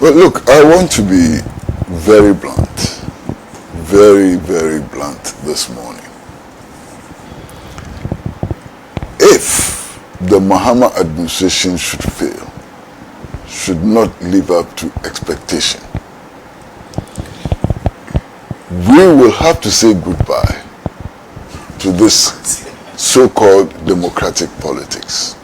Well, look, I want to be very blunt, very, very blunt this morning. If the Mahama administration should fail, should not live up to expectation, we will have to say goodbye to this so-called democratic politics.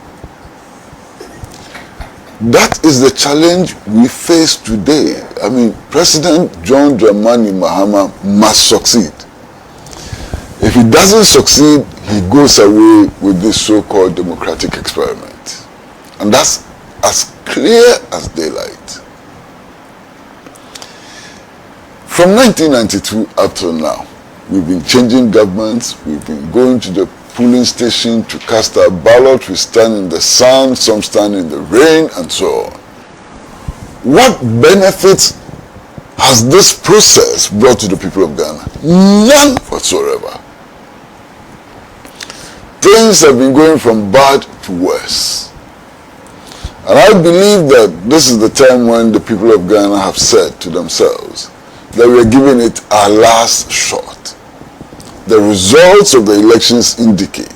That is the challenge we face today. I mean, President John Dramani Mahama must succeed. If he doesn't succeed, he goes away with this so-called democratic experiment. And that's as clear as daylight. From 1992 up till now, we've been changing governments, we've been going to the polling station to cast our ballot, we stand in the sun, some stand in the rain, and so on. What benefits has this process brought to the people of Ghana? None whatsoever. Things have been going from bad to worse. And I believe that this is the time when the people of Ghana have said to themselves that we are giving it our last shot. The results of the elections indicate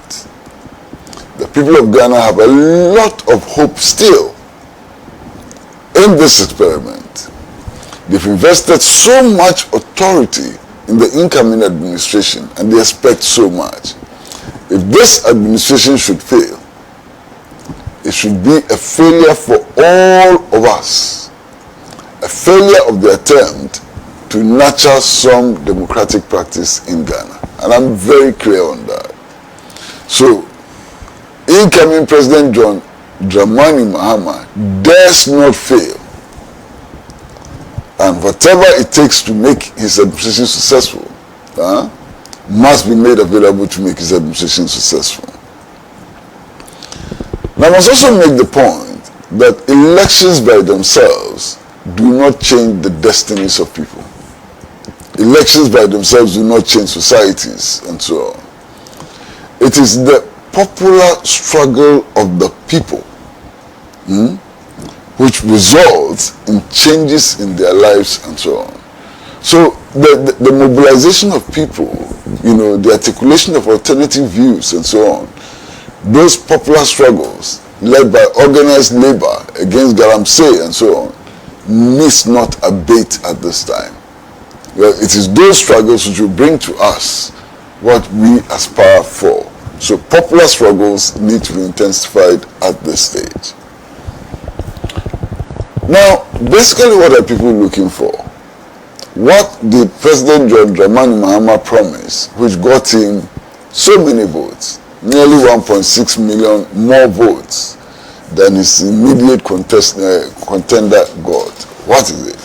the people of Ghana have a lot of hope still in this experiment. They've invested so much authority in the incoming administration and they expect so much. If this administration should fail, it should be a failure for all of us, a failure of the attempt to nurture some democratic practice in Ghana. And I'm very clear on that. So, incoming President John Dramani Mahama dares not fail. And whatever it takes to make his administration successful must be made available to make his administration successful. Now, I must also make the point that elections by themselves do not change the destinies of people. Elections by themselves do not change societies and so on. It is the popular struggle of the people which results in changes in their lives and so on. So the mobilization of people, the articulation of alternative views and so on, those popular struggles led by organized labor against Galamsey and so on, needs not abate at this time. Well, it is those struggles which will bring to us what we aspire for. So popular struggles need to be intensified at this stage. Now, basically what are people looking for? What did President John Dramani Mahama promise, which got him so many votes, nearly 1.6 million more votes than his immediate contender got? What is it?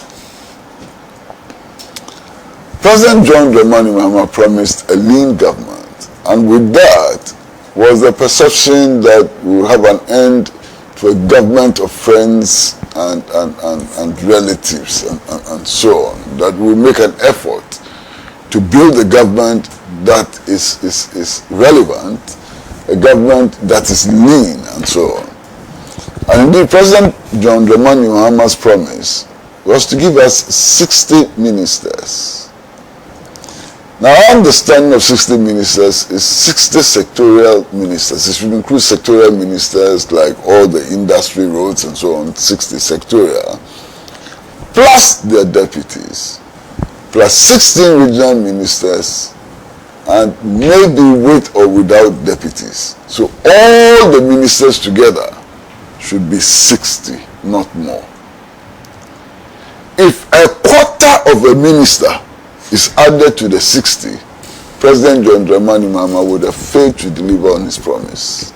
President John Dramani Mahama promised a lean government, and with that was the perception that we will have an end to a government of friends and relatives and so on, that we will make an effort to build a government that is relevant, a government that is lean and so on. And indeed, President John Dramani Mahama's promise was to give us 60 ministers. Now, our understanding of 60 ministers is 60 sectorial ministers. It should include sectorial ministers like all the industry roads and so on, 60 sectorial, plus their deputies, plus 16 regional ministers, and maybe with or without deputies. So all the ministers together should be 60, not more. If a quarter of a minister is added to the 60, President John Dramani Mahama would have failed to deliver on his promise.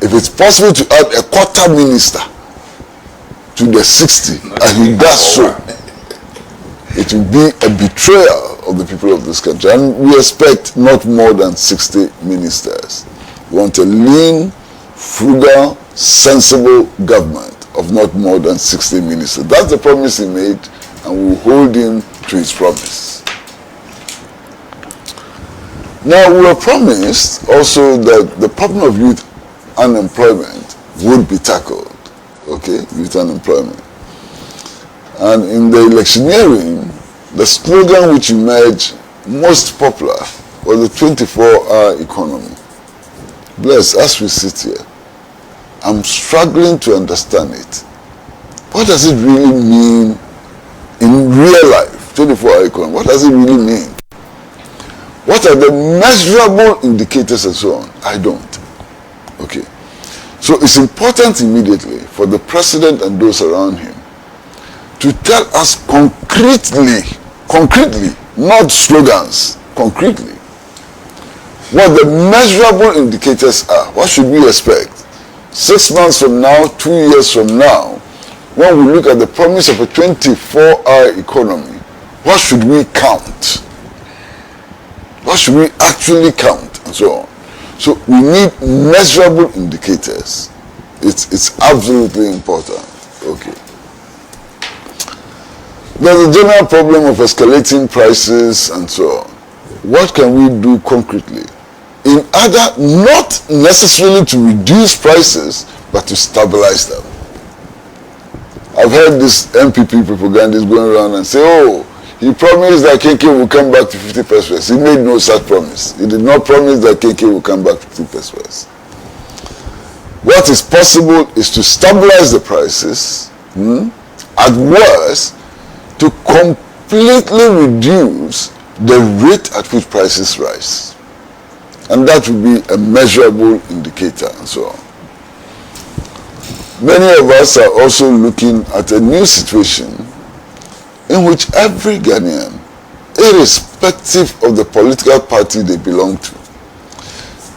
If it's possible to add a quarter minister to the 60, and he does so, it will be a betrayal of the people of this country. And we expect not more than 60 ministers. We want a lean, frugal, sensible government of not more than 60 ministers. That's the promise he made, and we will hold him to his promise. Now, we were promised also that the problem of youth unemployment would be tackled. okay, youth unemployment. And in the electioneering, the slogan which emerged most popular was the 24-hour economy. Bless, as we sit here, I'm struggling to understand it. What does it really mean in real life, 24-hour economy? What does it really mean? What are the measurable indicators and so on? I don't. Okay. So it's important immediately for the president and those around him to tell us concretely, not slogans, concretely, what the measurable indicators are. What should we expect? 6 months from now, 2 years from now, when we look at the promise of a 24-hour economy, what should we count? What should we actually count? And so on. So we need measurable indicators. It's absolutely important. Okay. There's a general problem of escalating prices and so on. What can we do concretely? In order not necessarily to reduce prices, but to stabilize them. I've heard this MPP propagandist going around and say, oh, he promised that KK will come back to 50 pesos. He made no such promise. He did not promise that KK will come back to 50 pesos. What is possible is to stabilize the prices, at worst, to completely reduce the rate at which prices rise. And that will be a measurable indicator and so on. Many of us are also looking at a new situation in which every Ghanaian, irrespective of the political party they belong to,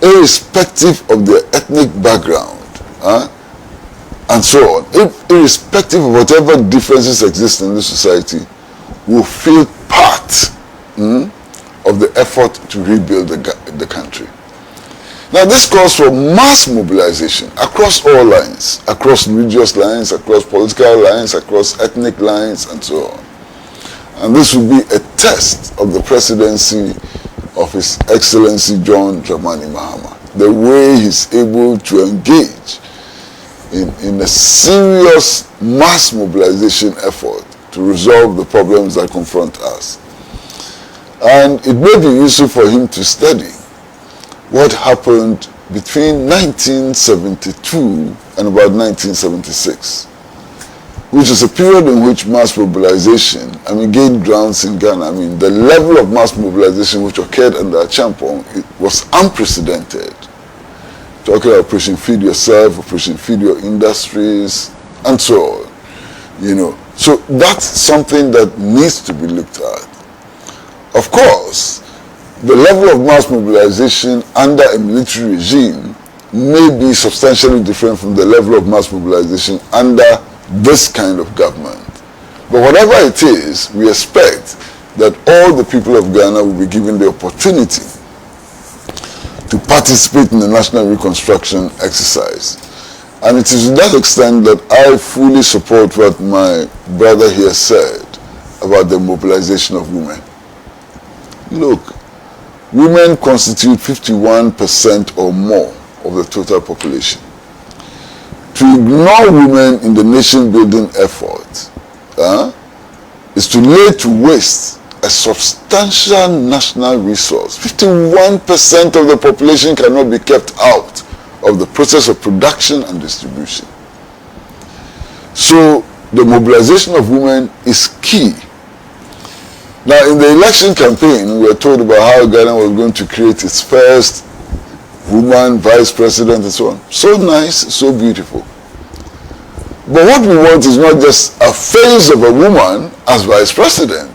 irrespective of their ethnic background, and so on, irrespective of whatever differences exist in this society, will feel part of the effort to rebuild the country. Now this calls for mass mobilization across all lines, across religious lines, across political lines, across ethnic lines, and so on. And this will be a test of the presidency of His Excellency John Dramani Mahama, the way he's able to engage in a serious mass mobilization effort to resolve the problems that confront us. And it may be useful for him to study what happened between 1972 and about 1976, which is a period in which mass mobilization, gained grounds in Ghana. The level of mass mobilization which occurred under Champong, it was unprecedented. Talking about Operation Feed Yourself, Operation Feed Your Industries, and so on. So that's something that needs to be looked at. Of course, the level of mass mobilization under a military regime may be substantially different from the level of mass mobilization under this kind of government. But whatever it is, we expect that all the people of Ghana will be given the opportunity to participate in the national reconstruction exercise. And it is to that extent that I fully support what my brother here said about the mobilization of women. Look, women constitute 51% or more of the total population. To ignore women in the nation-building effort is to lay to waste a substantial national resource. 51% of the population cannot be kept out of the process of production and distribution. So the mobilization of women is key. Now, in the election campaign, we were told about how Ghana was going to create its first woman vice president and so on. So nice, so beautiful. But what we want is not just a face of a woman as vice president.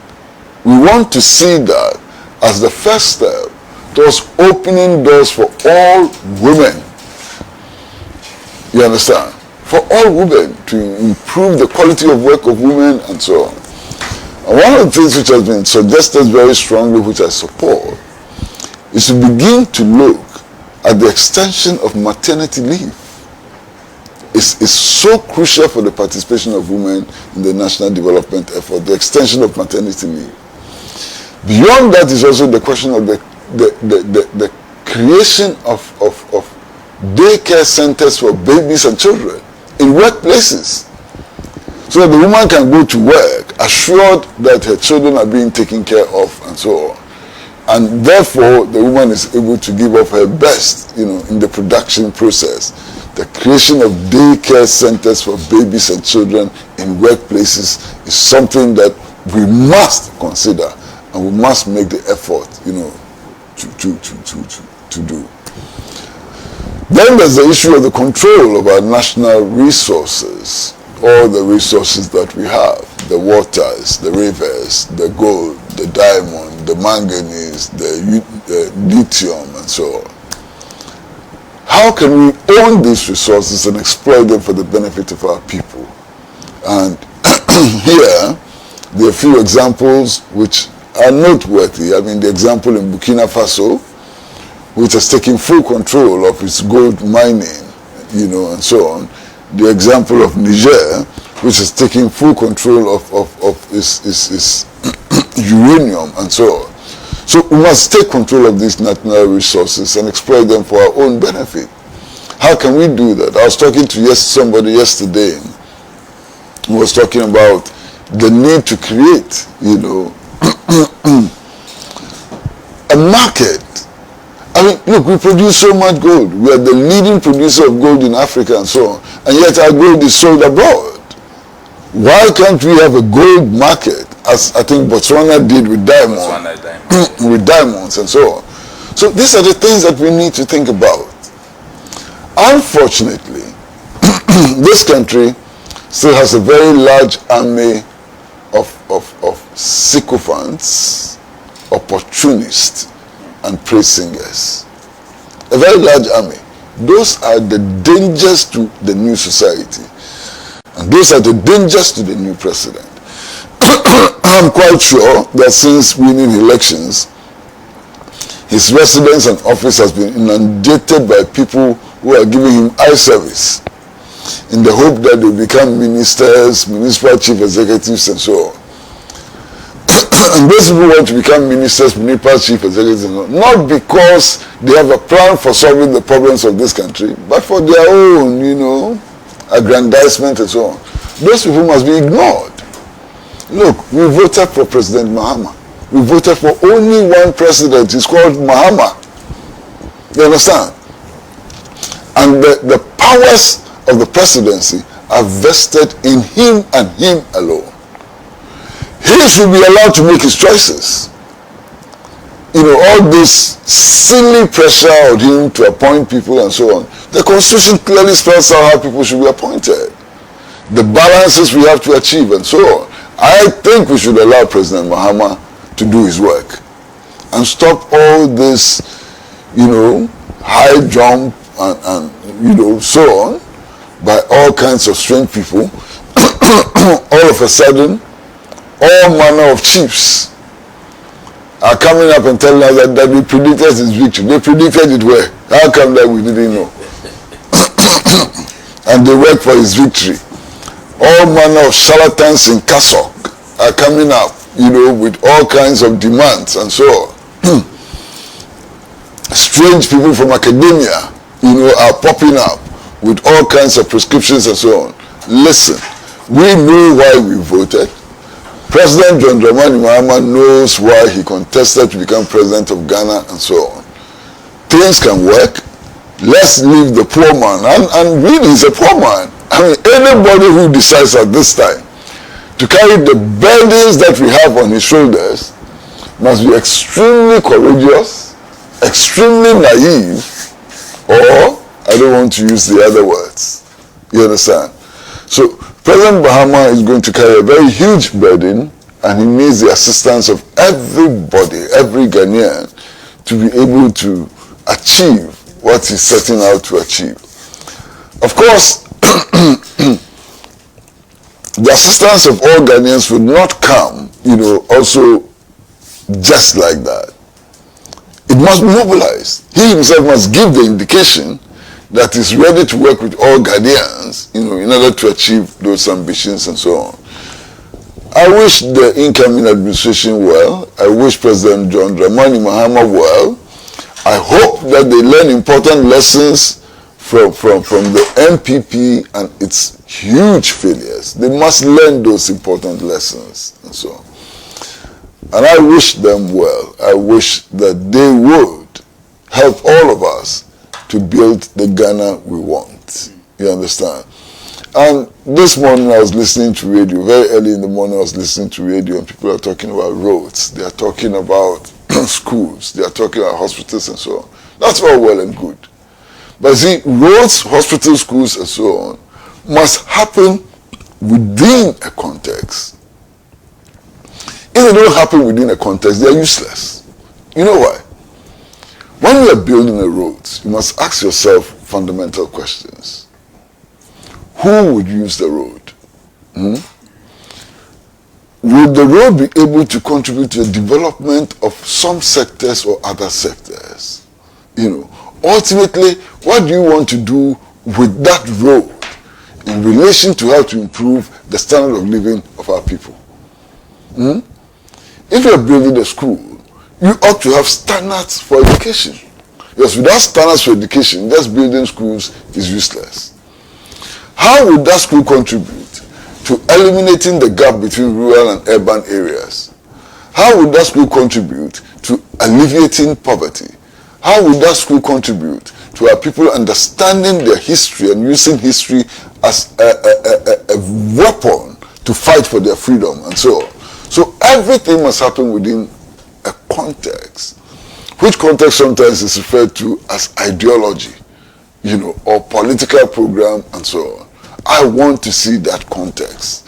We want to see that as the first step towards opening doors for all women. You understand? For all women, to improve the quality of work of women and so on. And one of the things which has been suggested very strongly, which I support, is to begin to look at the extension of maternity leave. It's so crucial for the participation of women in the national development effort, the extension of maternity leave. Beyond that is also the question of the creation of daycare centers for babies and children in workplaces. so that the woman can go to work assured that her children are being taken care of and so on. And therefore, the woman is able to give up her best, in the production process. The creation of daycare centers for babies and children in workplaces is something that we must consider, and we must make the effort, to do. Then there's the issue of the control of our national resources, all the resources that we have, the waters, the rivers, the gold, the diamond, the manganese, the lithium, and so on. How can we own these resources and exploit them for the benefit of our people? And here, there are a few examples which are noteworthy. I mean, the example in Burkina Faso, which has taken full control of its gold mining, and so on. The example of Niger, which is taking full control of its uranium and so on. So we must take control of these natural resources and exploit them for our own benefit. How can we do that? I was talking to somebody yesterday who was talking about the need to create, a market. I mean, look, we produce so much gold. We are the leading producer of gold in Africa and so on. And yet our gold is sold abroad. Why can't we have a gold market, as I think Botswana did with diamonds, with diamonds and so on? So these are the things that we need to think about. Unfortunately, this country still has a very large army of sycophants, opportunists, and praise singers. A very large army. Those are the dangers to the new society. And those are the dangers to the new president. I'm quite sure that since winning elections, his residence and office has been inundated by people who are giving him eye service in the hope that they become ministers, municipal chief executives, and so on. And those people want to become ministers, municipal chief executives, and so on, not because they have a plan for solving the problems of this country, but for their own, aggrandizement and so on. Those people must be ignored. Look, we voted for President Mahama. We voted for only one president. He's called Mahama. You understand? And the powers of the presidency are vested in him and him alone. He should be allowed to make his choices. All this silly pressure on him to appoint people and so on. The Constitution clearly spells out how people should be appointed. The balances we have to achieve and so on. I think we should allow President Mahama to do his work and stop all this, high jump and so on by all kinds of strange people. All of a sudden, all manner of chiefs are coming up and telling us that we predicted his victory. They predicted it where? How come that we didn't know? And they work for his victory. All manner of charlatans in cassock are coming up, with all kinds of demands and so on. Strange people from academia, are popping up with all kinds of prescriptions and so on. Listen, we know why we voted. President John Dramani Mahama knows why he contested to become president of Ghana and so on. Things can work. Let's leave the poor man. And really, he's a poor man. I mean, anybody who decides at this time to carry the burdens that we have on his shoulders must be extremely courageous, extremely naive, or I don't want to use the other words. You understand? So President Mahama is going to carry a very huge burden, and he needs the assistance of everybody, every Ghanaian, to be able to achieve what he's setting out to achieve. Of course, the assistance of all Ghanaians would not come, also just like that. It must be mobilized. He himself must give the indication that is ready to work with all Ghanaians, in order to achieve those ambitions and so on. I wish the incoming administration well. I wish President John Dramani Mahama well. I hope that they learn important lessons from the MPP and its huge failures. They must learn those important lessons and so on. And I wish them well. I wish that they would help all of us to build the Ghana we want. You understand? And this morning I was listening to radio, very early in the morning I was listening to radio, and people are talking about roads, they are talking about schools, they are talking about hospitals and so on. That's all well and good. But see, roads, hospitals, schools and so on must happen within a context. If they don't happen within a context, they are useless. You know why? When you are building a road, you must ask yourself fundamental questions. Who would use the road? Would the road be able to contribute to the development of some sectors or other sectors? You know, ultimately, what do you want to do with that road in relation to how to improve the standard of living of our people? If you are building a school, you ought to have standards for education. Because without standards for education, just building schools is useless. How would that school contribute to eliminating the gap between rural and urban areas? How would that school contribute to alleviating poverty? How would that school contribute to our people understanding their history and using history as a weapon to fight for their freedom and so on? So everything must happen within a context, which context sometimes is referred to as ideology, you know, or political program and so on. I want to see that context.